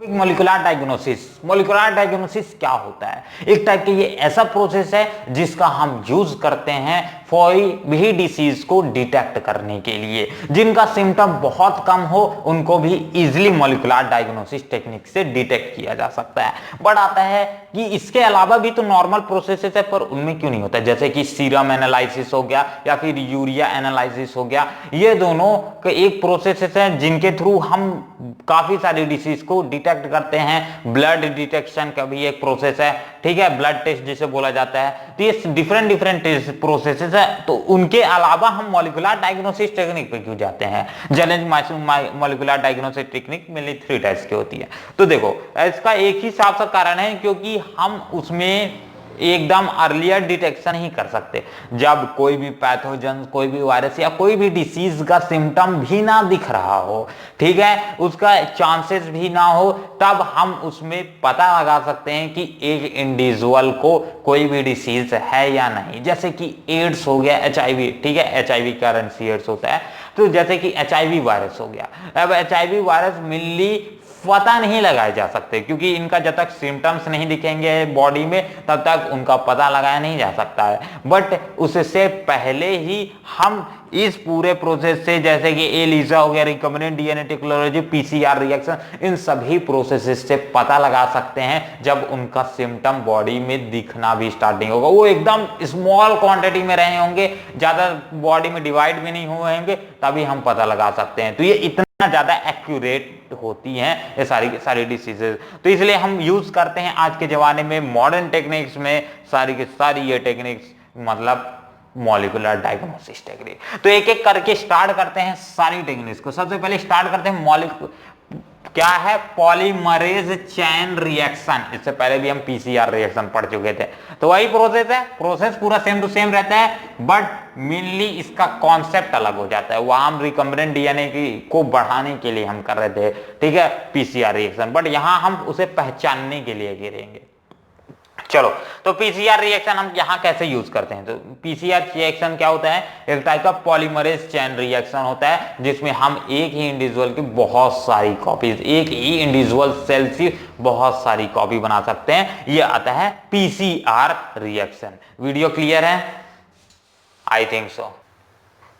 Molecular diagnosis क्या होता है? एक टाइप के ये ऐसा प्रोसेस है जिसका हम यूज करते हैं कोई भी डिसीज को डिटेक्ट करने के लिए। जिनका सिम्टम बहुत कम हो उनको भी इजीली मोलिकुलर डायग्नोसिस टेक्निक से डिटेक्ट किया जा सकता है। बट आता है कि इसके अलावा भी तो नॉर्मल प्रोसेसेस है, पर उनमें क्यों नहीं होता? जैसे कि सीरम एनालिसिस हो गया या फिर यूरिया एनालिसिस हो गया, ये दोनों एक प्रोसेसेस है जिनके थ्रू हम काफी सारी डिसीज को डिटेक्ट करते हैं। ब्लड डिटेक्शन का भी एक प्रोसेस है, ठीक है, ब्लड टेस्ट जिसे बोला जाता है। तो ये डिफरेंट प्रोसेसेस है, तो उनके अलावा हम मॉलिक्यूलर डायग्नोसिस टेक्निक पे क्यों जाते हैं? General molecular diagnosis technique mainly 3 types की होती है। तो देखो इसका एक ही साफ सा कारण है, क्योंकि हम उसमें एकदम अर्लियर डिटेक्शन ही कर सकते। जब कोई भी पैथोजन, कोई भी वायरस या कोई भी डिसीज का सिम्टम भी ना दिख रहा हो, ठीक है, उसका चांसेस भी ना हो, तब हम उसमें पता लगा सकते हैं कि एक इंडिविजुअल को कोई भी डिसीज है या नहीं। जैसे कि एड्स हो गया, HIV, ठीक है, HIV करंट एड्स होता है। तो जैसे कि HIV वायरस हो गया, अब HIV वायरस मेनली पता नहीं लगाए जा सकते, क्योंकि इनका जब तक सिम्टम्स नहीं दिखेंगे बॉडी में तब तक उनका पता लगाया नहीं जा सकता है। बट उससे पहले ही हम इस पूरे प्रोसेस से, जैसे कि एलिसा हो गया, recombinant DNA technology, PCR reaction, इन सभी प्रोसेसेस से पता लगा सकते हैं जब उनका सिम्टम बॉडी में दिखना भी स्टार्टिंग होगा। वो एकदम स्मॉल क्वांटिटी में रहे होंगे, ज्यादा बॉडी में डिवाइड भी नहीं हुए होंगे, तभी हम पता लगा सकते हैं। तो ये इतना ज्यादा एक्यूरेट होती हैं ये सारी डिसीजेस। तो इसलिए हम यूज करते हैं आज के जमाने में मॉडर्न टेक्निक्स में सारी की सारी ये टेक्निक्स, मतलब मॉलिक्यूलर डायग्नोसिस टेक्निक। तो एक एक करके स्टार्ट करते हैं सारी टेक्निक्स को। सबसे पहले स्टार्ट करते हैं क्या है? Polymerase chain reaction. इससे पहले भी हम PCR रिएक्शन पढ़ चुके थे। तो वही प्रोसेस है, प्रोसेस पूरा सेम टू सेम रहता है, बट मेनली इसका कॉन्सेप्ट अलग हो जाता है। वहां हम रिकम्बिनेंट डीएनए को बढ़ाने के लिए हम कर रहे थे, ठीक है, PCR रिएक्शन, बट यहां हम उसे पहचानने के लिए गिरेंगे। चलो, तो PCR रिएक्शन हम यहां कैसे यूज करते हैं? तो PCR रिएक्शन क्या होता है? एक टाइप का पॉलीमरेज चेन रिएक्शन होता है, जिसमें हम एक ही इंडिविजुअल की बहुत सारी कॉपीज, एक ही इंडिविजुअल सेल की बहुत सारी कॉपी बना सकते हैं। यह आता है PCR रिएक्शन। वीडियो क्लियर है? I think so.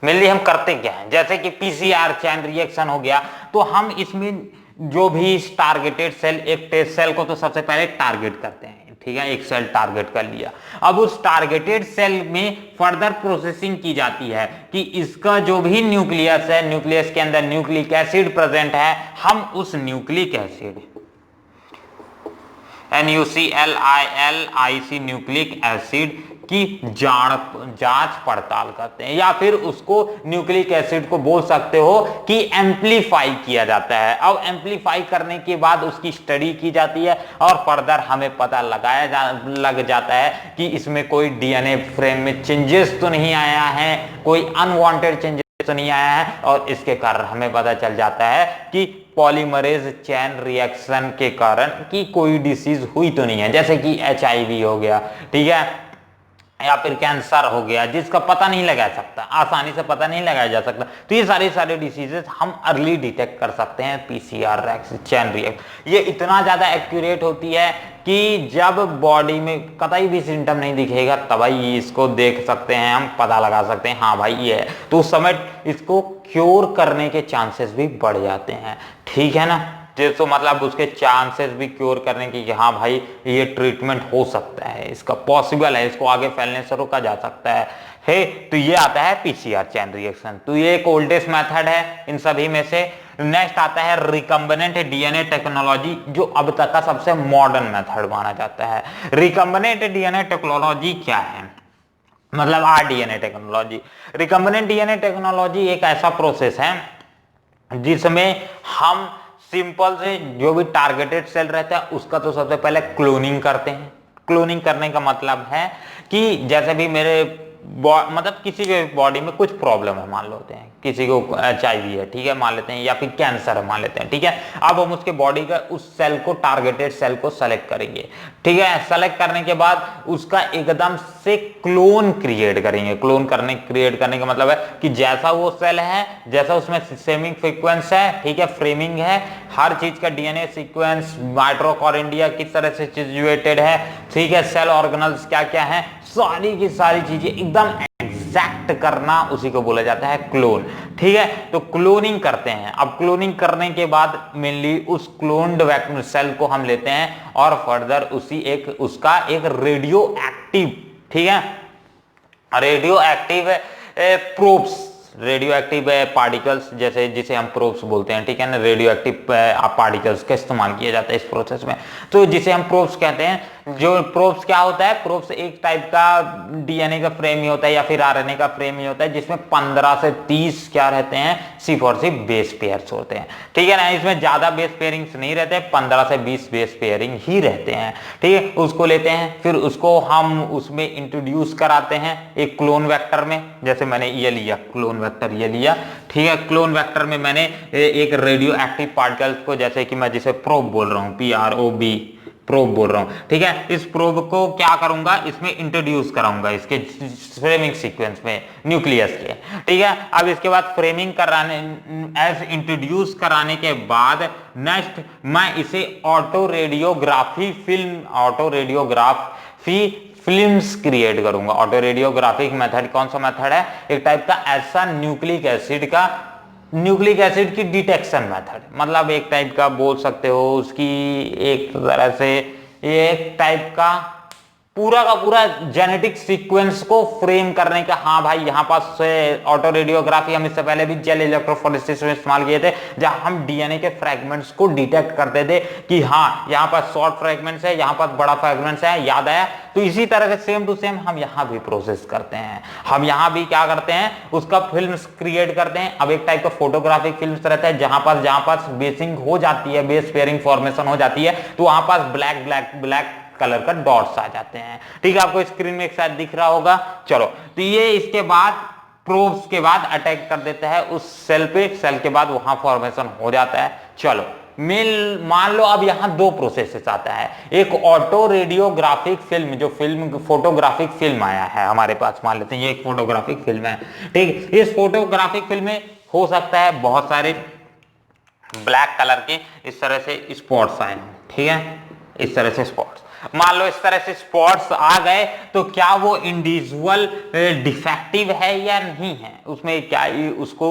मेनली हम करते क्या है? जैसे कि PCR चेन रिएक्शन हो गया, तो हम इसमें जो भी टारगेटेड सेल, एक टेस्ट सेल को तो सबसे पहले टारगेट करते हैं, ठीक है, एक सेल टारगेट कर लिया। अब उस टारगेटेड सेल में फर्दर प्रोसेसिंग की जाती है कि इसका जो भी न्यूक्लियस है, न्यूक्लियस के अंदर न्यूक्लिक एसिड प्रेजेंट है, हम उस nucleic acid NuClIc nucleic acid की जांच पड़ताल करते हैं, या फिर उसको न्यूक्लिक एसिड को बोल सकते हो कि एम्पलीफाई किया जाता है। अब एम्पलीफाई करने के बाद उसकी स्टडी की जाती है और फर्दर हमें पता लग जाता है कि इसमें कोई DNA फ्रेम में चेंजेस तो नहीं आया है, कोई अनवांटेड चेंजेस तो नहीं आया है, और इसके कारण हमें पता चल जाता है कि पॉलीमरेज चेन रिएक्शन के कारण कि कोई डिसीज हुई तो नहीं है। जैसे कि HIV हो गया, ठीक है, या फिर कैंसर हो गया, जिसका पता नहीं लगा सकता, आसानी से पता नहीं लगाया जा सकता। तो ये सारे डिसीजेस हम अर्ली डिटेक्ट कर सकते हैं PCR चेन रिएक्शन। ये इतना ज्यादा एक्यूरेट होती है कि जब बॉडी में कतई भी सिम्टम नहीं दिखेगा तभी इसको देख सकते हैं, हम पता लगा सकते हैं हाँ भाई ये है। तो उस समय इसको क्योर करने के चांसेस भी बढ़ जाते हैं, ठीक है ना। तो मतलब उसके चांसेस भी क्योर करने की कि हाँ भाई ये ट्रीटमेंट हो सकता है, इसका पॉसिबल है, इसको आगे फैलने से रोका जा सकता है। तो ये आता है PCR चेन रिएक्शन। तो ये एक ओल्डेस्ट मेथड है इन सभी में से। नेक्स्ट आता है रिकम्बिनेंट डीएनए टेक्नोलॉजी, जो अब तक का सबसे मॉडर्न मेथड माना जाता है। रिकम्बिनेंट डीएनए टेक्नोलॉजी क्या है? मतलब rDNA technology. Recombinant DNA technology एक ऐसा प्रोसेस है जिसमें हम सिंपल से जो भी टारगेटेड सेल रहता है उसका तो सबसे पहले क्लोनिंग करते हैं। क्लोनिंग करने का मतलब है कि जैसे भी मेरे मतलब किसी के बॉडी में कुछ प्रॉब्लम है मान लेते हैं, किसी को HIV है, ठीक है, मान लेते हैं, या फिर कैंसर है मान लेते हैं, ठीक है। अब हम उसके बॉडी का उस सेल को, टारगेटेड सेल को सेलेक्ट करेंगे, ठीक है। सेलेक्ट करने के बाद उसका एकदम से क्लोन क्रिएट करेंगे। क्रिएट करने का मतलब है कि जैसा वो सेल है, जैसा उसमें सेमिंग सीक्वेंस है, ठीक है, फ्रेमिंग है, हर चीज का DNA सीक्वेंस, माइटोकॉन्ड्रिया किस तरह से सिचुएटेड है, ठीक है, सेल ऑर्गेनल्स क्या क्या है, सारी की सारी चीजें एकदम एग्जैक्ट करना, उसी को बोला जाता है क्लोन, ठीक है। तो क्लोनिंग करते हैं। अब क्लोनिंग करने के बाद मेनली उस क्लोन्ड सेल को हम लेते हैं और फर्दर उसका एक रेडियो एक्टिव, ठीक है, radio active probes, radio active particles, जैसे जिसे हम प्रोब्स बोलते हैं, ठीक है ना, रेडियो एक्टिव पार्टिकल्स का इस्तेमाल किया जाता है इस प्रोसेस में, तो जिसे हम प्रोब्स कहते हैं। जो प्रोब्स क्या होता है, प्रोब्स एक टाइप का DNA का फ्रेम ही होता है या फिर RNA का फ्रेम ही होता है, जिसमें 15 से 30 क्या रहते हैं, सिर्फ और सिर्फ बेस पेयर्स होते हैं, ठीक है ना। इसमें ज्यादा बेस पेयरिंग्स नहीं रहते, 15 से 20 बेस पेयरिंग ही रहते हैं, ठीक है। उसको लेते हैं, फिर उसको हम उसमें इंट्रोड्यूस कराते हैं एक क्लोन वेक्टर में। जैसे मैंने ये लिया क्लोन वेक्टर, ये लिया, ठीक है। क्लोन वेक्टर में मैंने एक रेडियो एक्टिव पार्टिकल्स को, जैसे कि मैं जिसे प्रोब बोल रहा हूँ, PROB, प्रोब बोल रहा हूं, ठीक है। इस प्रोब को क्या करूंगा, इसमें इंट्रोड्यूस कराऊंगा इसके फ्रेमिंग सीक्वेंस में, न्यूक्लियस के, ठीक है। अब इसके बाद फ्रेमिंग कराने, इंट्रोड्यूस कराने के बाद नेक्स्ट मैं इसे ऑटो रेडियोग्राफी फिल्म्स क्रिएट करूंगा। ऑटो रेडियोग्राफिक मेथड कौन सा मेथड है, एक टाइप का ऐसा न्यूक्लिक एसिड की डिटेक्शन मेथड, मतलब एक टाइप का बोल सकते हो उसकी, एक तरह से एक टाइप का पूरा जेनेटिक सीक्वेंस को फ्रेम करने का। हाँ भाई, यहाँ पास ऑटो रेडियोग्राफी हम इससे पहले भी जेल इलेक्ट्रोफोरेसिस में इस्तेमाल किए थे, जहां हम DNA के फ्रैगमेंट्स को डिटेक्ट करते थे कि हाँ यहाँ पर शॉर्ट फ्रैगमेंट्स है, यहाँ पर बड़ा फ्रैगमेंट्स है, याद आया। तो इसी तरह से सेम टू सेम हम यहाँ भी प्रोसेस करते हैं। हम यहाँ भी क्या करते हैं, उसका फिल्म क्रिएट करते हैं। अब एक टाइप का फोटोग्राफिक फिल्म रहता है, जहां पास बेसिंग हो जाती है, बेस पेयरिंग फॉर्मेशन हो जाती है, तो वहां पास ब्लैक कलर का डॉट्स आ जाते हैं, ठीक है। आपको स्क्रीन में एक साथ दिख रहा होगा। चलो, तो ये इसके बाद प्रोब्स के बाद अटैक कर देता है उस सेल पे, सेल के बाद वहां फॉर्मेशन हो जाता है। चलो, मान लो अब यहां दो प्रोसेसेस आता है। एक ऑटो रेडियोग्राफिक फिल्म, जो फोटोग्राफिक फिल्म आया है हमारे पास, मान लेते हैं ये एक फोटोग्राफिक फिल्म है, ठीक। इस फोटोग्राफिक फिल्म में हो सकता है बहुत सारे ब्लैक कलर के इस तरह से स्पॉट्स आए, ठीक है, इस तरह से स्पॉट्स। मान लो इस तरह से स्पॉट्स आ गए, तो क्या वो इंडिविजुअल डिफेक्टिव है या नहीं है, उसमें क्या उसको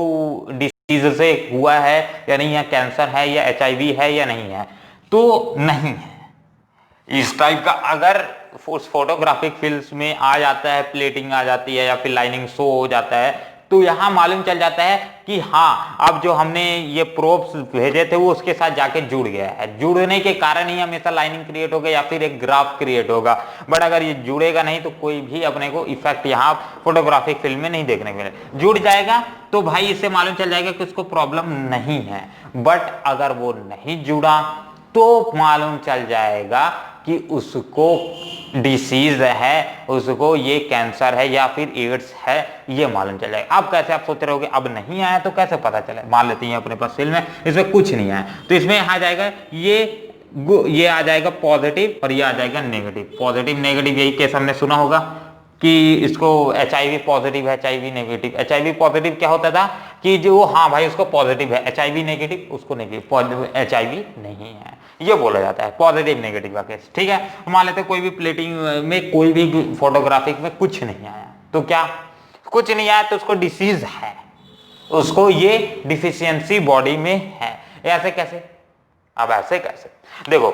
डिसीज से हुआ है या नहीं, या कैंसर है या HIV है या नहीं है, तो नहीं है। इस टाइप का अगर उस फोटोग्राफिक फिल्म में आ जाता है, प्लेटिंग आ जाती है या फिर लाइनिंग शो हो जाता है, तो यहां मालूम चल जाता है कि हाँ, अब जो हमने ये प्रोब्स भेजे थे वो उसके साथ जाके जुड़ गया है। जुड़ने के कारण ही हमेशा लाइनिंग क्रिएट होगा या फिर एक ग्राफ क्रिएट होगा। बट अगर ये जुड़ेगा नहीं तो कोई भी अपने को इफेक्ट यहाँ फोटोग्राफिक फिल्म में नहीं देखने को मिले। जुड़ जाएगा तो भाई इससे मालूम चल जाएगा कि उसको प्रॉब्लम नहीं है। बट अगर वो नहीं जुड़ा तो मालूम चल जाएगा कि उसको डिसीज है, उसको ये कैंसर है या फिर एड्स है, ये मालूम चल जाएगा। अब कैसे, आप सोच रहे होगे अब नहीं आया तो कैसे पता चले। मान लेते हैं अपने पास फिल्म है, इसमें कुछ नहीं आया, तो इसमें आ जाएगा ये आ जाएगा पॉजिटिव और ये आ जाएगा नेगेटिव। पॉजिटिव नेगेटिव यही केस हमने सुना होगा कि इसको HIV पॉजिटिव है, HIV नेगेटिव। HIV पॉजिटिव क्या होता था कि जो हाँ भाई उसको पॉजिटिव है, HIV नेगेटिव उसको नेगेटिव, HIV नहीं है, ये बोला जाता है पॉजिटिव नेगेटिव का केस, ठीक है। मान लेते कोई भी प्लेटिंग में, कोई भी फोटोग्राफिक में कुछ नहीं आया, तो क्या कुछ नहीं आया तो उसको डिसीज है, उसको ये डिफिशियंसी बॉडी में है। ऐसे कैसे, अब ऐसे कैसे, देखो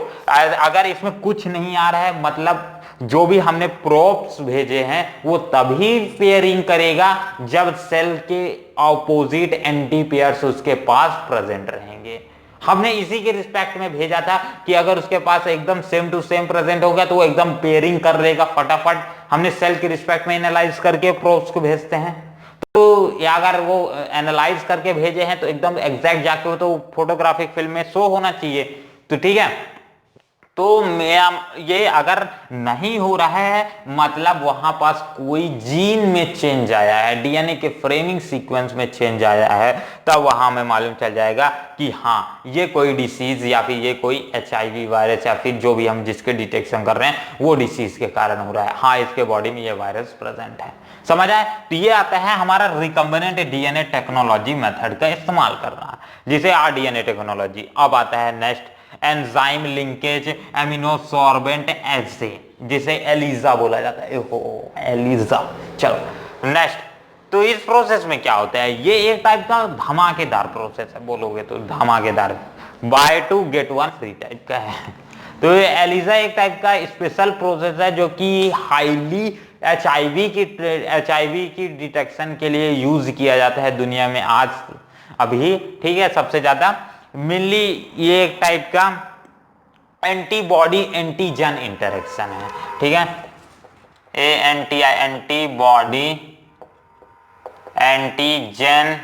अगर इसमें कुछ नहीं आ रहा है, मतलब जो भी हमने प्रोब्स भेजे हैं वो तभी पेयरिंग करेगा जब सेल के ऑपोजिट एंटी पेयर्स उसके पास प्रेजेंट रहेंगे। हमने इसी के रिस्पेक्ट में भेजा था कि अगर उसके पास एकदम सेम टू सेम प्रेजेंट हो गया तो वो एकदम पेयरिंग कर लेगा फटाफट। हमने सेल के रिस्पेक्ट में एनालाइज करके प्रोब्स को भेजते हैं, तो अगर वो एनालाइज करके भेजे हैं तो एकदम एग्जैक्ट जाके वो तो फोटोग्राफिक फिल्म में शो होना चाहिए, तो ठीक है। तो ये अगर नहीं हो रहा है मतलब वहां पास कोई जीन में चेंज आया है, डीएनए के फ्रेमिंग सीक्वेंस में चेंज आया है, तब वहां हमें मालूम चल जाएगा कि हाँ ये कोई डिसीज या फिर ये कोई एचआईवी वायरस या फिर जो भी हम जिसके डिटेक्शन कर रहे हैं वो डिसीज के कारण हो रहा है। हाँ, इसके बॉडी में ये वायरस प्रेजेंट है। समझ आए? तो ये आता है हमारा रिकम्बिनेंट डीएनए टेक्नोलॉजी मेथड का इस्तेमाल करना, जिसे आरडीएनए टेक्नोलॉजी। अब आता है नेक्स्ट एंजाइम लिंकेज एमिनोसॉर्बेंट एसे, जिसे एलिजा बोला जाता है। ओहो, एलिजा। चलो नेक्स्ट, तो इस प्रोसेस में क्या होता है, ये एक टाइप का धमाकेदार प्रोसेस है, बोलोगे तो धमाकेदार, buy two get one free type का है। तो ये एलिजा एक टाइप का स्पेशल प्रोसेस है जो कि हाईली एचआईवी की डिटेक्शन के लिए यूज किया जाता है दुनिया में आज अभी। ठीक है, सबसे ज्यादा मेनली ये एक टाइप का एंटीबॉडी एंटीजन इंटरेक्शन है। ठीक है, एंटीबॉडी एंटीजन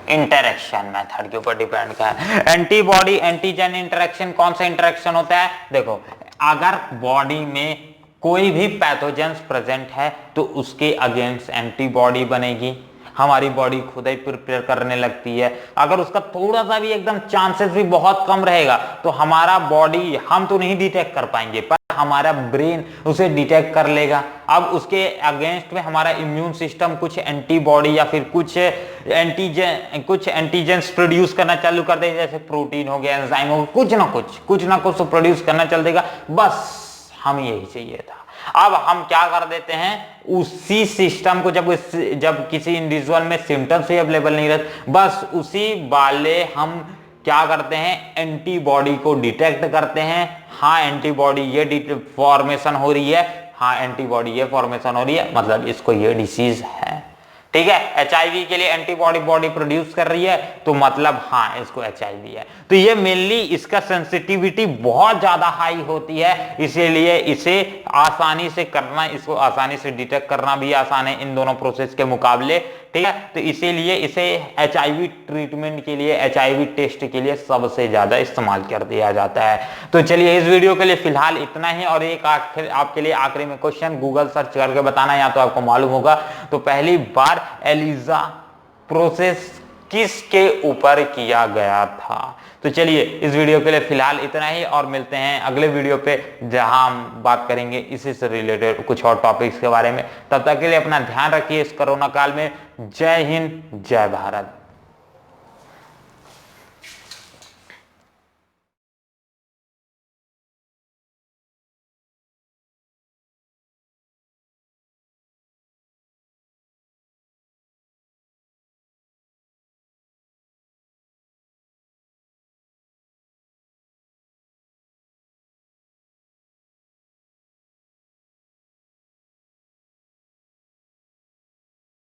इंटरेक्शन मेथड के ऊपर डिपेंड का है। एंटीबॉडी एंटीजन इंटरेक्शन कौन सा इंटरेक्शन होता है? देखो, अगर बॉडी में कोई भी पैथोजेंस प्रेजेंट है तो उसके अगेंस्ट एंटीबॉडी बनेगी, हमारी बॉडी खुद ही प्रिपेयर करने लगती है। अगर उसका थोड़ा सा भी एकदम चांसेस भी बहुत कम रहेगा तो हमारा बॉडी, हम तो नहीं डिटेक्ट कर पाएंगे पर हमारा ब्रेन उसे डिटेक्ट कर लेगा। अब उसके अगेंस्ट में हमारा इम्यून सिस्टम कुछ एंटीबॉडी या फिर कुछ एंटीजेंस प्रोड्यूस करना चालू कर देगा, जैसे प्रोटीन हो गया, एंजाइम हो गया, कुछ ना कुछ प्रोड्यूस करना चल देगा। बस हमें यही चाहिए था। अब हम क्या कर देते हैं, उसी सिस्टम को जब किसी इंडिविजुअल में सिम्टम्स ही अवेलेबल नहीं रहते, बस उसी वाले हम क्या करते हैं, एंटीबॉडी को डिटेक्ट करते हैं। हाँ, एंटीबॉडी ये फॉर्मेशन हो रही है, हाँ एंटीबॉडी ये फॉर्मेशन हो रही है, मतलब इसको ये डिसीज है। ठीक है, एचआईवी के लिए एंटीबॉडी बॉडी प्रोड्यूस कर रही है तो मतलब हाँ इसको एचआईवी है। तो ये मेनली इसका सेंसिटिविटी बहुत ज्यादा हाई होती है, इसीलिए इसे आसानी से करना, इसको आसानी से डिटेक्ट करना भी आसान है इन दोनों प्रोसेस के मुकाबले। ठीक है, तो इसीलिए इसे एचआईवी ट्रीटमेंट के लिए, एचआईवी टेस्ट के लिए सबसे ज्यादा इस्तेमाल कर दिया जाता है। तो चलिए इस वीडियो के लिए फिलहाल इतना ही। और एक आपके लिए आखिरी में क्वेश्चन, गूगल सर्च करके बताना या तो आपको मालूम होगा, तो पहली बार एलिजा प्रोसेस किसके ऊपर किया गया था? तो चलिए इस वीडियो के लिए फिलहाल इतना ही और मिलते हैं अगले वीडियो पे, जहां हम बात करेंगे इसी से रिलेटेड कुछ और टॉपिक्स के बारे में। तब तक के लिए अपना ध्यान रखिए इस कोरोना काल में। जय हिंद, जय भारत।